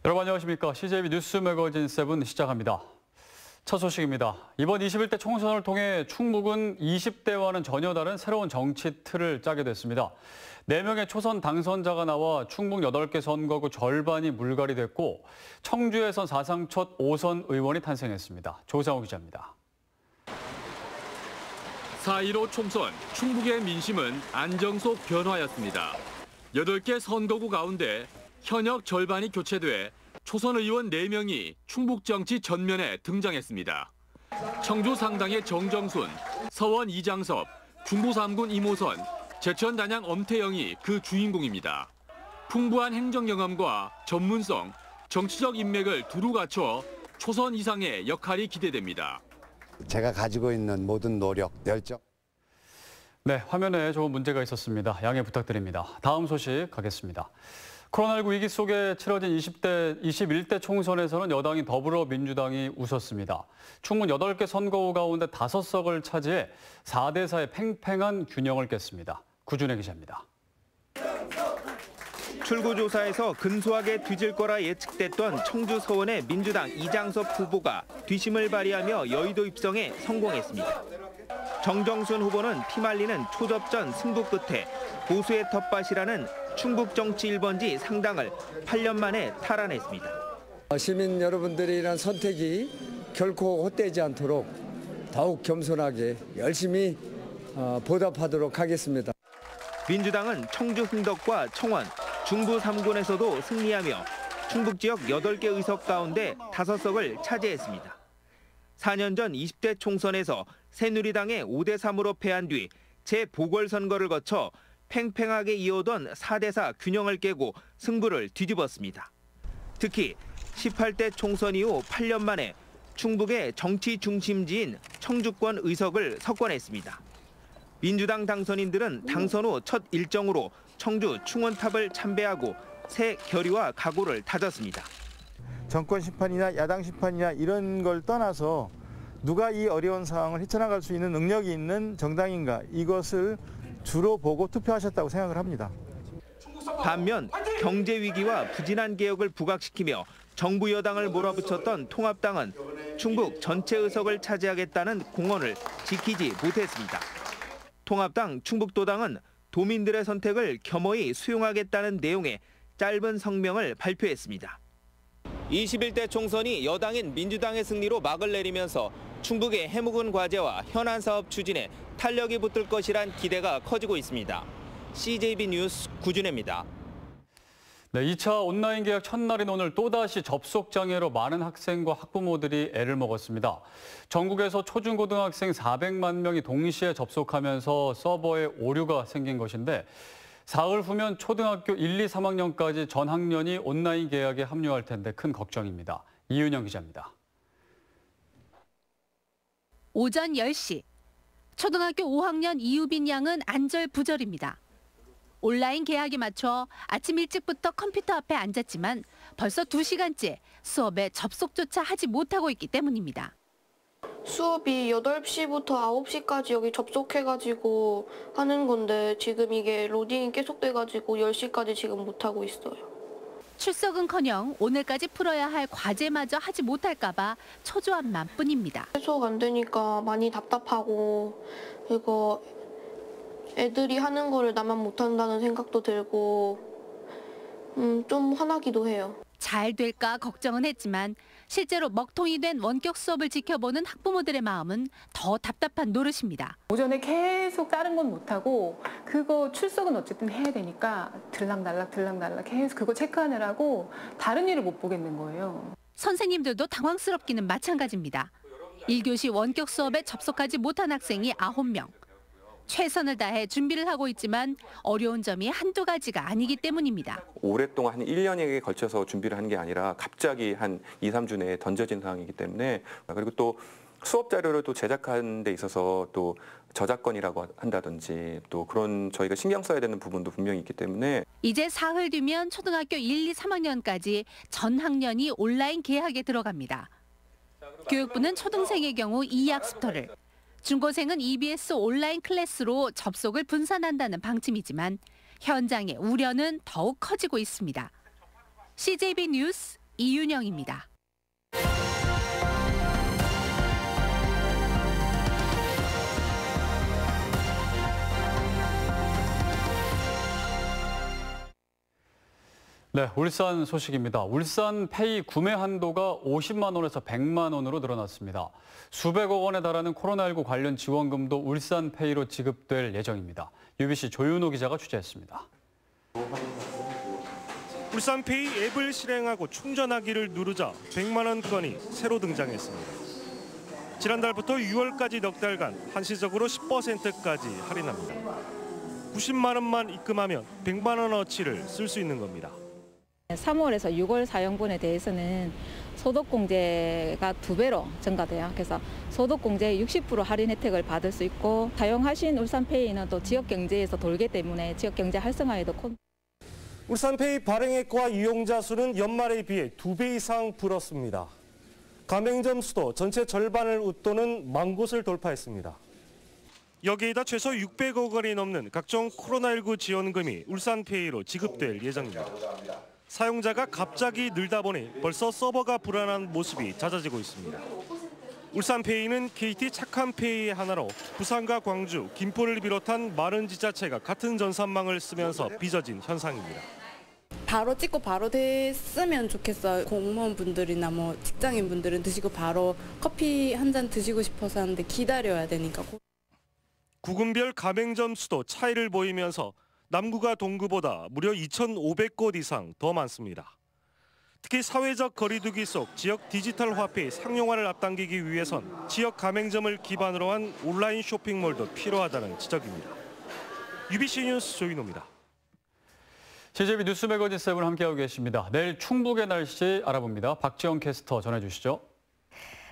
여러분 안녕하십니까. CJB 뉴스 매거진 7 시작합니다. 첫 소식입니다. 이번 21대 총선을 통해 충북은 20대와는 전혀 다른 새로운 정치 틀을 짜게 됐습니다. 4명의 초선 당선자가 나와 충북 8개 선거구 절반이 물갈이됐고 청주에선 사상 첫 5선 의원이 탄생했습니다. 조상우 기자입니다. 4.15 총선, 충북의 민심은 안정속 변화였습니다. 8개 선거구 가운데 현역 절반이 교체돼 초선 의원 4명이 충북 정치 전면에 등장했습니다. 청주 상당의 정정순, 서원 이장섭, 중부 3군 이모선, 제천 단양 엄태영이 그 주인공입니다. 풍부한 행정 경험과 전문성, 정치적 인맥을 두루 갖춰 초선 이상의 역할이 기대됩니다. 제가 가지고 있는 모든 노력, 열정. 네, 화면에 조금 문제가 있었습니다. 양해 부탁드립니다. 다음 소식 가겠습니다. 코로나19 위기 속에 치러진 21대 총선에서는 여당인 더불어민주당이 웃었습니다. 충북 8개 선거구 가운데 5석을 차지해 4대4의 팽팽한 균형을 깼습니다. 구준혜 기자입니다. 출구조사에서 근소하게 뒤질 거라 예측됐던 청주 서원의 민주당 이장섭 후보가 뒤심을 발휘하며 여의도 입성에 성공했습니다. 정정순 후보는 피말리는 초접전 승부 끝에 보수의 텃밭이라는 충북 정치 1번지 상당을 8년 만에 탈환했습니다. 시민 여러분들이란 선택이 결코 헛되지 않도록 더욱 겸손하게 열심히 보답하도록 하겠습니다. 민주당은 청주 흥덕과 청원, 중부 3군에서도 승리하며 충북 지역 8개 의석 가운데 5석을 차지했습니다. 4년 전 20대 총선에서 새누리당에 5대3으로 패한 뒤 재보궐선거를 거쳐 팽팽하게 이어오던 4대4 균형을 깨고 승부를 뒤집었습니다. 특히 18대 총선 이후 8년 만에 충북의 정치 중심지인 청주권 의석을 석권했습니다. 민주당 당선인들은 당선 후 첫 일정으로 청주 충원탑을 참배하고 새 결의와 각오를 다졌습니다. 정권 심판이나 야당 심판이나 이런 걸 떠나서 누가 이 어려운 상황을 헤쳐나갈 수 있는 능력이 있는 정당인가, 이것을 주로 보고 투표하셨다고 생각을 합니다. 반면 경제 위기와 부진한 개혁을 부각시키며 정부 여당을 몰아붙였던 통합당은 충북 전체 의석을 차지하겠다는 공언을 지키지 못했습니다. 통합당 충북도당은 도민들의 선택을 겸허히 수용하겠다는 내용의 짧은 성명을 발표했습니다. 21대 총선이 여당인 민주당의 승리로 막을 내리면서 충북의 해묵은 과제와 현안 사업 추진에 탄력이 붙을 것이란 기대가 커지고 있습니다. CJB 뉴스 구준혜입니다. 네, 2차 온라인 개학 첫날인 오늘 또다시 접속 장애로 많은 학생과 학부모들이 애를 먹었습니다. 전국에서 초중고등학생 400만 명이 동시에 접속하면서 서버에 오류가 생긴 것인데 사흘 후면 초등학교 1, 2, 3학년까지 전 학년이 온라인 개학에 합류할 텐데 큰 걱정입니다. 이윤영 기자입니다. 오전 10시, 초등학교 5학년 이유빈 양은 안절부절입니다. 온라인 개학에 맞춰 아침 일찍부터 컴퓨터 앞에 앉았지만 벌써 2시간째 수업에 접속조차 하지 못하고 있기 때문입니다. 수업이 8시부터 9시까지 여기 접속해가지고 하는 건데 지금 이게 로딩이 계속돼가지고 10시까지 지금 못하고 있어요. 출석은커녕 오늘까지 풀어야 할 과제마저 하지 못할까 봐 초조한 맘뿐입니다. 계속 안 되니까 많이 답답하고 이거 애들이 하는 거를 나만 못한다는 생각도 들고 좀 화나기도 해요. 잘 될까 걱정은 했지만 실제로 먹통이 된 원격 수업을 지켜보는 학부모들의 마음은 더 답답한 노릇입니다. 오전에 계속 다른 건 못하고 그거 출석은 어쨌든 해야 되니까 들락날락 계속 그거 체크하느라고 다른 일을 못 보겠는 거예요. 선생님들도 당황스럽기는 마찬가지입니다. 1교시 원격 수업에 접속하지 못한 학생이 9명. 최선을 다해 준비를 하고 있지만 어려운 점이 한두 가지가 아니기 때문입니다. 오랫동안 한 1년에 걸쳐서 준비를 하는 게 아니라 갑자기 한 2, 3주 내에 던져진 상황이기 때문에 그리고 또 수업 자료를 또 제작하는 데 있어서 또 저작권이라고 한다든지 또 그런 저희가 신경 써야 되는 부분도 분명히 있기 때문에 이제 사흘 뒤면 초등학교 1, 2, 3학년까지 전 학년이 온라인 개학에 들어갑니다. 교육부는 초등생의 경우 2학습터를 중고생은 EBS 온라인 클래스로 접속을 분산한다는 방침이지만 현장의 우려는 더욱 커지고 있습니다. CJB 뉴스 이윤영입니다. 네, 울산 소식입니다. 울산페이 구매 한도가 50만 원에서 100만 원으로 늘어났습니다. 수백억 원에 달하는 코로나19 관련 지원금도 울산페이로 지급될 예정입니다. UBC 조윤호 기자가 취재했습니다. 울산페이 앱을 실행하고 충전하기를 누르자 100만 원권이 새로 등장했습니다. 지난달부터 6월까지 넉 달간 한시적으로 10%까지 할인합니다. 90만 원만 입금하면 100만 원어치를 쓸 수 있는 겁니다. 3월에서 6월 사용분에 대해서는 소득공제가 2배로 증가돼요. 그래서 소득공제 60% 할인 혜택을 받을 수 있고 사용하신 울산페이는 또 지역경제에서 돌기 때문에 지역경제 활성화에도 울산페이 발행액과 이용자 수는 연말에 비해 2배 이상 불었습니다. 가맹점 수도 전체 절반을 웃도는 10,000곳을 돌파했습니다. 여기에다 최소 600억 원이 넘는 각종 코로나19 지원금이 울산페이로 지급될 예정입니다. 사용자가 갑자기 늘다 보니 벌써 서버가 불안한 모습이 잦아지고 있습니다. 울산페이는 KT 착한페이의 하나로 부산과 광주, 김포를 비롯한 많은 지자체가 같은 전산망을 쓰면서 빚어진 현상입니다. 바로 찍고 바로 됐으면 좋겠어요. 공무원분들이나 뭐 직장인분들은 드시고 바로 커피 한 잔 드시고 싶어서 하는데 기다려야 되니까. 구군별 가맹점 수도 차이를 보이면서 남구가 동구보다 무려 2,500곳 이상 더 많습니다. 특히 사회적 거리두기 속 지역 디지털 화폐 상용화를 앞당기기 위해선 지역 가맹점을 기반으로 한 온라인 쇼핑몰도 필요하다는 지적입니다. UBC 뉴스 조인호입니다. CJB 뉴스 매거진 7 함께하고 계십니다. 내일 충북의 날씨 알아봅니다. 박지영 캐스터 전해주시죠.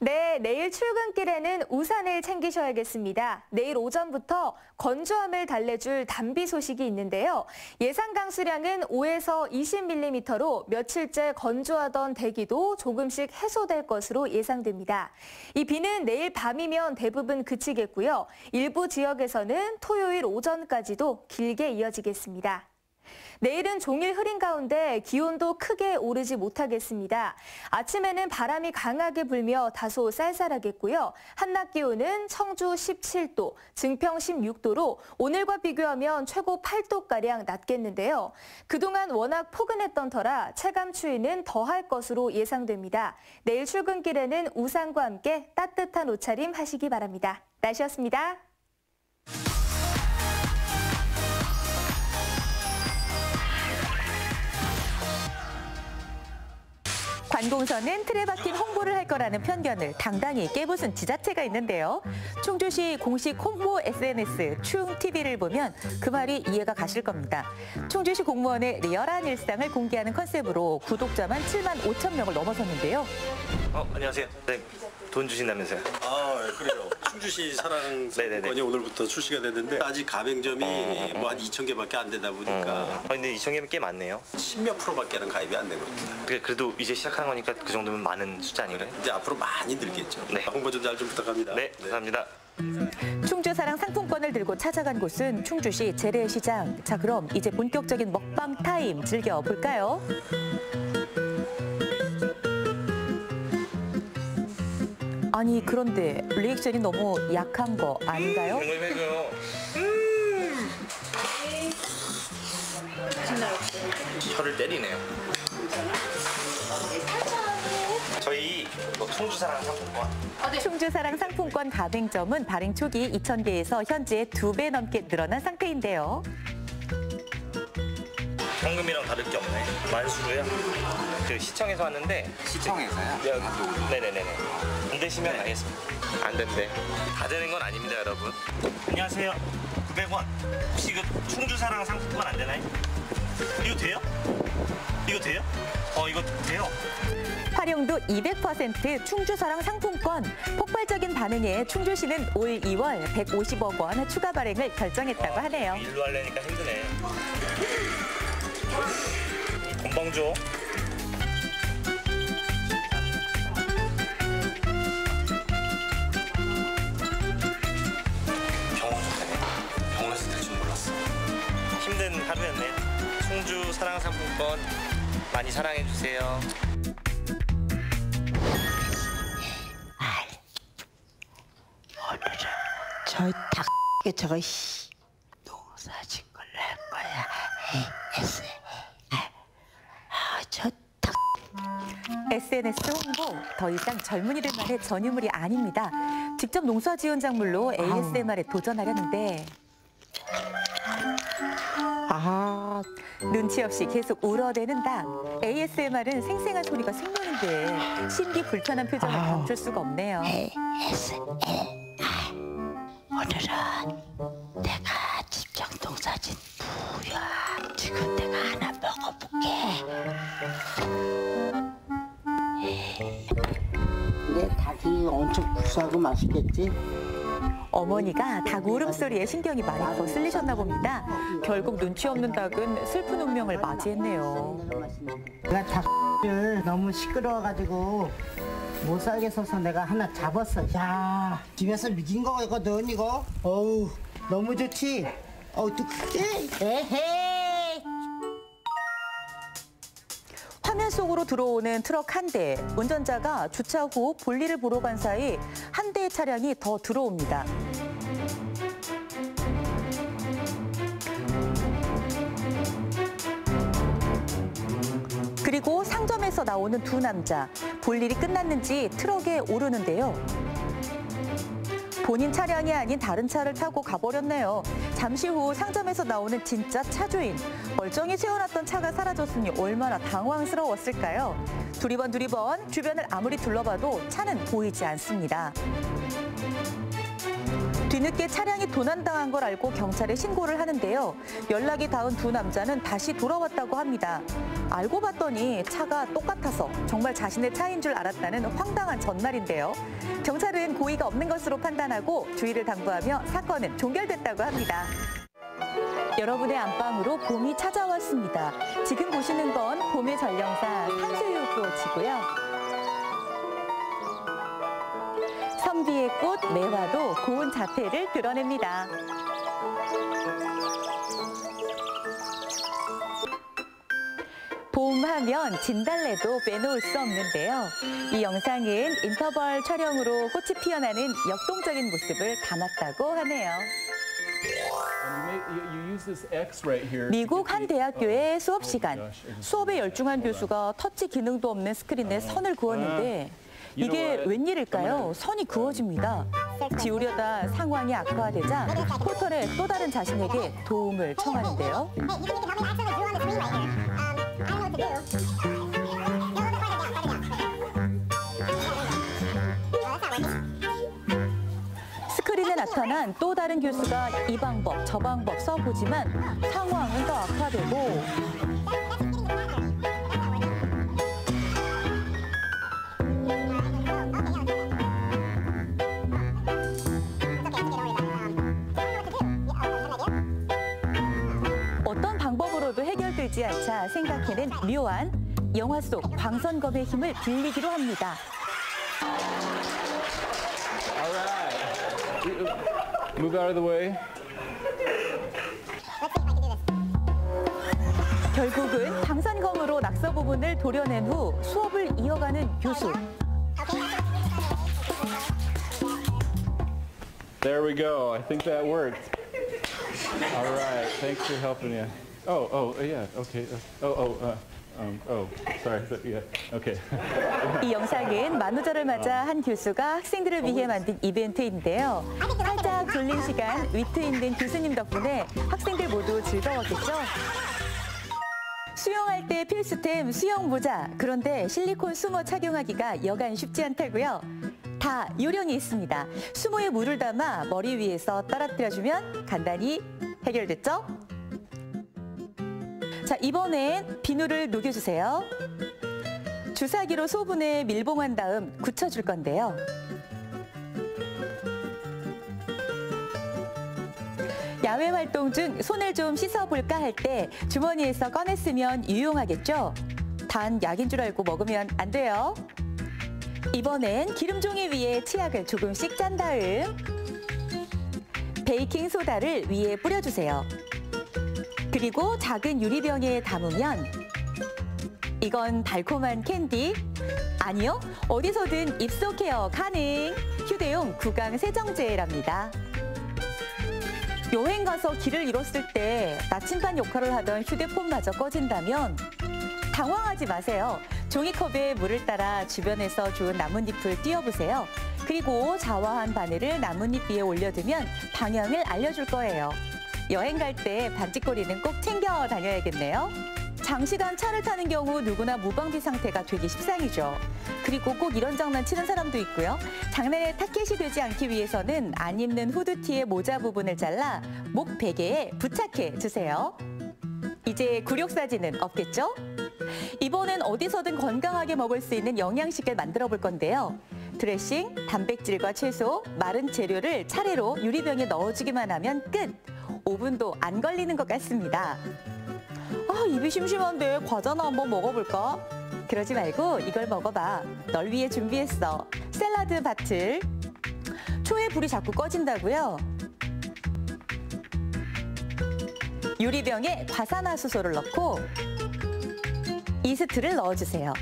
네, 내일 출근길에는 우산을 챙기셔야겠습니다. 내일 오전부터 건조함을 달래줄 단비 소식이 있는데요. 예상 강수량은 5에서 20mm로 며칠째 건조하던 대기도 조금씩 해소될 것으로 예상됩니다. 이 비는 내일 밤이면 대부분 그치겠고요. 일부 지역에서는 토요일 오전까지도 길게 이어지겠습니다. 내일은 종일 흐린 가운데 기온도 크게 오르지 못하겠습니다. 아침에는 바람이 강하게 불며 다소 쌀쌀하겠고요. 한낮 기온은 청주 17도, 증평 16도로 오늘과 비교하면 최고 8도가량 낮겠는데요. 그동안 워낙 포근했던 터라 체감 추위는 더할 것으로 예상됩니다. 내일 출근길에는 우산과 함께 따뜻한 옷차림 하시기 바랍니다. 날씨였습니다. 관공서는 틀에 박힌 홍보를 할 거라는 편견을 당당히 깨부순 지자체가 있는데요. 충주시 공식 홍보 SNS 충TV를 보면 그 말이 이해가 가실 겁니다. 충주시 공무원의 리얼한 일상을 공개하는 컨셉으로 구독자만 7만 5천 명을 넘어섰는데요. 안녕하세요. 네, 돈 주신다면서요? 그래요. 충주시 사랑상품권이 오늘부터 출시가 됐는데 아직 가맹점이 뭐 한 2,000개밖에 안 되다 보니까. 근데 2,000개면 꽤 많네요. 10몇 프로밖에는 가입이 안 되고 있습니다. 그래도 이제 시작하는 거니까 그 정도면 많은 숫자 아닌가요? 이제 앞으로 많이 늘겠죠. 네. 홍보 좀 잘 좀 부탁합니다. 네, 감사합니다. 충주사랑 상품권을 들고 찾아간 곳은 충주시 재래시장. 자, 그럼 이제 본격적인 먹방 타임 즐겨볼까요? 아니, 그런데 리액션이 너무 약한 거 아닌가요? 해줘요. 혀를 때리네요. 저희 충주사랑 상품권. 충주사랑 상품권 가맹점은 발행 초기 2,000개에서 현재 2배 넘게 늘어난 상태인데요. 현금이랑 다를 게 없네. 만수로요. 그 시청에서 왔는데. 시청에서요? 네네네네. 안 되시면 가겠습니다. 안 된대. 다 되는 건 아닙니다, 여러분. 안녕하세요. 900원. 혹시 그 충주사랑 상품권 안 되나요? 이거 돼요? 이거 돼요? 이거 돼요. 활용도 200% 충주사랑 상품권. 폭발적인 반응에 충주시는 올 2월 150억 원 추가 발행을 결정했다고 하네요. 일로 하려니까 힘드네. 건방 줘. 병원에서 될 줄 몰랐어. 힘든 하루였네. 충주 사랑 상품권 많이 사랑해 주세요. 저희 닭게 저거 농사진 걸 할 거야. SNS 홍보, 더 이상 젊은이들만의 전유물이 아닙니다. 직접 농사지은 작물로 ASMR에 도전하려는데 눈치 없이 계속 울어대는 닭. ASMR은 생생한 소리가 생명인데 심기 불편한 표정을 감출 수가 없네요. 오늘은 내가 직접 농사진 무야. 지금 내가 하나 먹어볼게. 근데 닭이 엄청 구수하고 맛있겠지? 어머니가 닭 울음소리에 신경이 많이 거슬리셨나 봅니다. 결국 눈치 없는 닭은 슬픈 운명을 맞이했네요. 내가 닭을 너무 시끄러워가지고 못 살겠어서 내가 하나 잡았어. 야, 집에서 미긴 거거든 이거. 어우, 너무 좋지? 어우, 또 크게? 에헤이. 화면 속으로 들어오는 트럭 한 대. 운전자가 주차 후 볼일을 보러 간 사이 한 대의 차량이 더 들어옵니다. 그리고 상점에서 나오는 두 남자. 볼일이 끝났는지 트럭에 오르는데요. 본인 차량이 아닌 다른 차를 타고 가버렸네요. 잠시 후 상점에서 나오는 진짜 차주인. 멀쩡히 세워놨던 차가 사라졌으니 얼마나 당황스러웠을까요? 두리번 주변을 아무리 둘러봐도 차는 보이지 않습니다. 뒤늦게 차량이 도난당한 걸 알고 경찰에 신고를 하는데요. 연락이 닿은 두 남자는 다시 돌아왔다고 합니다. 알고 봤더니 차가 똑같아서 정말 자신의 차인 줄 알았다는 황당한 전날인데요. 경찰은 고의가 없는 것으로 판단하고 주의를 당부하며 사건은 종결됐다고 합니다. 여러분의 안방으로 봄이 찾아왔습니다. 지금 보시는 건 봄의 전령사 산수유꽃이고요. 선비의 꽃 매화도 고운 자태를 드러냅니다. 봄하면 진달래도 빼놓을 수 없는데요. 이 영상은 인터벌 촬영으로 꽃이 피어나는 역동적인 모습을 담았다고 하네요. 미국 한 대학교의 수업 시간. 수업에 열중한 교수가 터치 기능도 없는 스크린에 선을 그었는데 이게 웬일일까요? 선이 그어집니다. 지우려다 상황이 악화되자 포털에 또 다른 자신에게 도움을 청하는데요. 스크린에 나타난 또 다른 교수가 이 방법, 저 방법 써보지만 상황은 더 악화되고 어떤 방법으로도 해결되지 않자 생각해낸 묘안, 영화 속 광선검의 힘을 빌리기로 합니다. Move out of the way. 결국은 광선검으로 낙서 부분을 도려낸 후 수업을 이어가는 교수. There we go. I think that worked. All right. Thanks for helping me. Yeah. Okay. Sorry. Yeah. Okay. 이 영상은 만우절을 맞아 한 교수가 학생들을 위해 만든 이벤트인데요. 살짝 졸린 시간, 위트 있는 교수님 덕분에 학생들 모두 즐거웠겠죠? 수영할 때 필수템 수영 모자. 그런데 실리콘 수모 착용하기가 여간 쉽지 않다고요. 다 요령이 있습니다. 수모에 물을 담아 머리 위에서 떨어뜨려주면 간단히 해결됐죠? 자, 이번엔 비누를 녹여주세요. 주사기로 소분에 밀봉한 다음 굳혀줄 건데요. 야외 활동 중 손을 좀 씻어볼까 할 때 주머니에서 꺼냈으면 유용하겠죠? 단 약인 줄 알고 먹으면 안 돼요. 이번엔 기름종이 위에 치약을 조금씩 짠 다음 베이킹 소다를 위에 뿌려주세요. 그리고 작은 유리병에 담으면 이건 달콤한 캔디? 아니요, 어디서든 입속 케어 가능! 휴대용 구강 세정제랍니다. 여행 가서 길을 잃었을 때 나침반 역할을 하던 휴대폰마저 꺼진다면 당황하지 마세요. 종이컵에 물을 따라 주변에서 주운 나뭇잎을 띄워보세요. 그리고 자화한 바늘을 나뭇잎 위에 올려두면 방향을 알려줄 거예요. 여행 갈 때 반지거리는 꼭 챙겨 다녀야겠네요. 장시간 차를 타는 경우 누구나 무방비 상태가 되기 십상이죠. 그리고 꼭 이런 장난 치는 사람도 있고요. 장난에 타켓이 되지 않기 위해서는 안 입는 후드티의 모자 부분을 잘라 목 베개에 부착해 주세요. 이제 굴욕사지는 없겠죠? 이번엔 어디서든 건강하게 먹을 수 있는 영양식을 만들어 볼 건데요. 드레싱, 단백질과 채소, 마른 재료를 차례로 유리병에 넣어주기만 하면 끝! 5분도 안 걸리는 것 같습니다. 아, 입이 심심한데 과자나 한번 먹어볼까? 그러지 말고 이걸 먹어봐. 널 위해 준비했어. 샐러드 바틀. 초에 불이 자꾸 꺼진다고요? 유리병에 과산화수소를 넣고 이스트를 넣어주세요.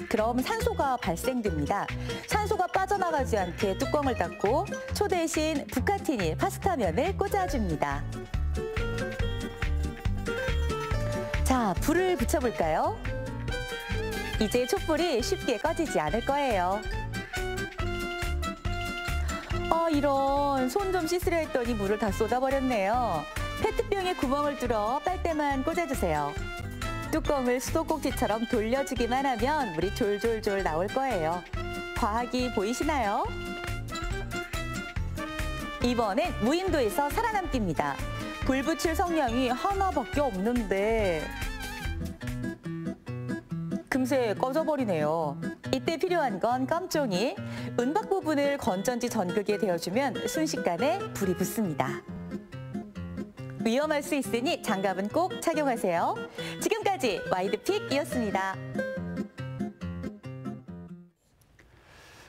그럼 산소가 발생됩니다. 산소가 빠져나가지 않게 뚜껑을 닫고 초 대신 부카티니 파스타면을 꽂아줍니다. 자, 불을 붙여볼까요? 이제 촛불이 쉽게 꺼지지 않을 거예요. 이런, 손 좀 씻으려 했더니 물을 다 쏟아버렸네요. 페트병에 구멍을 뚫어 빨대만 꽂아주세요. 뚜껑을 수도꼭지처럼 돌려주기만 하면 물이 졸졸졸 나올 거예요. 과학이 보이시나요? 이번엔 무인도에서 살아남기입니다. 불 붙일 성냥이 하나밖에 없는데 금세 꺼져버리네요. 이때 필요한 건 깜종이. 은박 부분을 건전지 전극에 대어주면 순식간에 불이 붙습니다. 위험할 수 있으니 장갑은 꼭 착용하세요. 지금까지 와이드픽이었습니다.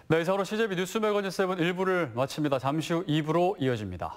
네, 이상으로 CJB 뉴스 매거진 7 1부를 마칩니다. 잠시 후 2부로 이어집니다.